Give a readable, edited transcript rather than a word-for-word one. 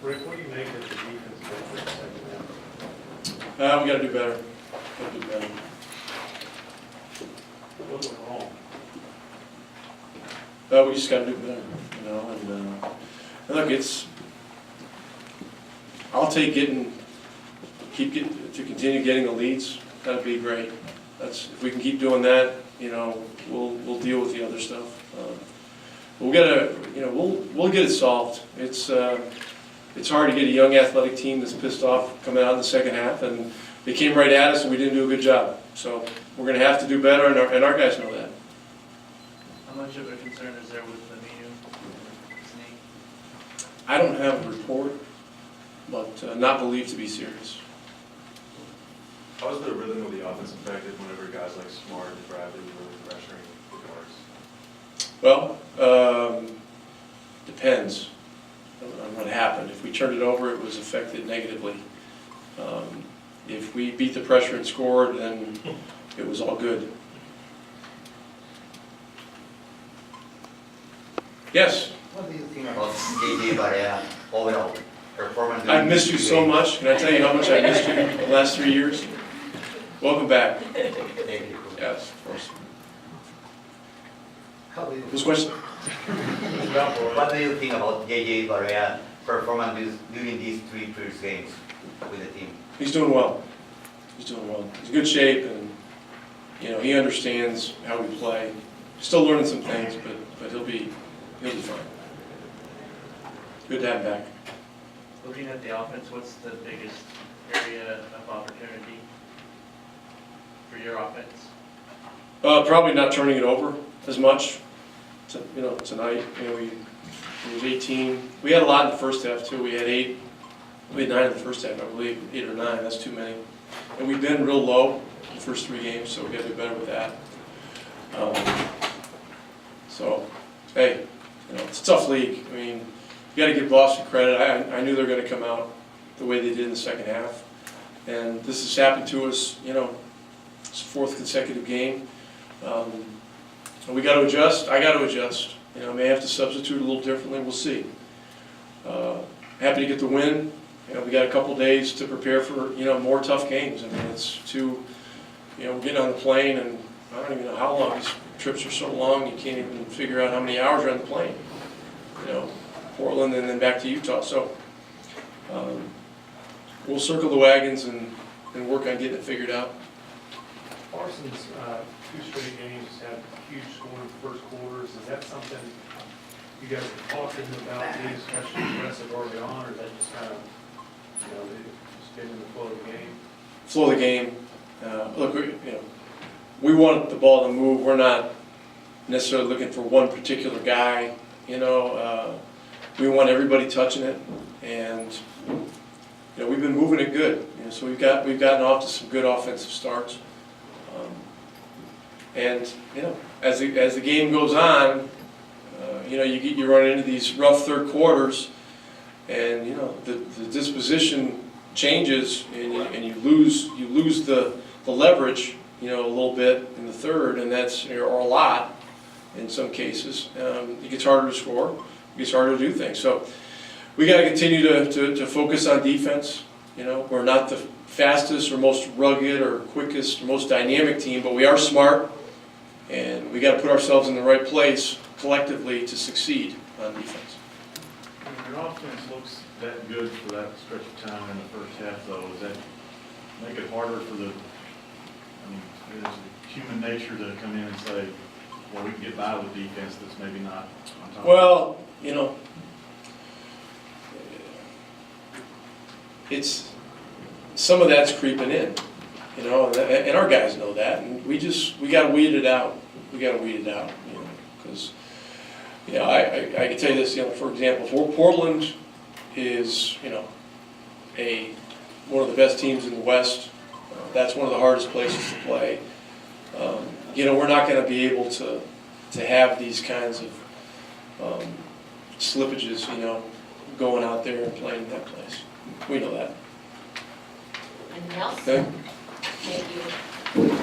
Rick, what do you make of the defense for the second half? We got to do better. Got to do better. What went wrong? We just got to do better, you know. And look, I'll take continue getting the leads. That'd be great. If we can keep doing that, you know, we'll deal with the other stuff. We'll get it solved. It's hard to get a young athletic team that's pissed off coming out in the second half, and they came right at us and we didn't do a good job. So we're going to have to do better, and our guys know that. How much of a concern is there with the Aminu snake? I don't have a report, but not believed to be serious. How is the rhythm of the offense affected whenever guys like Smart and Bradley were really pressuring the guards? Well, depends on what happened. If we turned it over, it was affected negatively. If we beat the pressure and scored, then it was all good. Yes? What do you think about DEJ Barea overall performance? I've missed you so much. Can I tell you how much I missed you the last 3 years? Welcome back. Yes, of course. How do you, This question? what do you think about DEJ Barea performance during these 3 first games with the team? He's doing well. He's doing well. He's in good shape, and you know he understands how we play. Still learning some things, but he'll be fine. Good to have him back. Looking at the offense, what's the biggest area of opportunity for your offense? Probably not turning it over as much. Tonight, it was 18. We had a lot in the first half too. We had 8. We had 9 in the first half, I believe. 8 or 9. That's too many. And we've been real low the first 3 games, so we got to do better with that. So, hey, it's a tough league. I mean, you got to give Boston credit. I knew they were going to come out the way they did in the second half, and this has happened to us. It's the 4th consecutive game. And we got to adjust. I got to adjust. I may have to substitute a little differently. We'll see. Happy to get the win. We got a couple days to prepare for more tough games. I mean, it's we're getting on the plane, and I don't even know how long. These trips are so long, you can't even figure out how many hours are on the plane. Portland and then back to Utah. So we'll circle the wagons and work on getting it figured out. Parsons, 2 straight games had huge scoring first quarters. Is that something you guys are talking about, being especially aggressive early on, or is that just kind of, just getting in the flow of the game? Flow of the game. Look, we want the ball to move. We're not necessarily looking for one particular guy. We want everybody touching it, and we've been moving it good. So we've gotten off to some good offensive starts. And as the game goes on, you run into these rough third quarters, and the disposition changes, and you lose the leverage a little bit in the third, and that's or a lot in some cases. It gets harder to score. It gets harder to do things. So we got to continue to focus on defense. We're not the fastest or most rugged or quickest or most dynamic team, but we are smart, and we got to put ourselves in the right place collectively to succeed on defense. When your offense looks that good for that stretch of time in the first half, though, does that make it harder for is it human nature to come in and say, well, we can get by with defense that's maybe not on top? Well, it's some of that's creeping in, and our guys know that, and we got to weed it out. We got to weed it out, because I can tell you this, for example, Portland is one of the best teams in the West. That's one of the hardest places to play. We're not going to be able to have these kinds of slippages, going out there and playing in that place. We know that. Anything else? Okay. Thank you.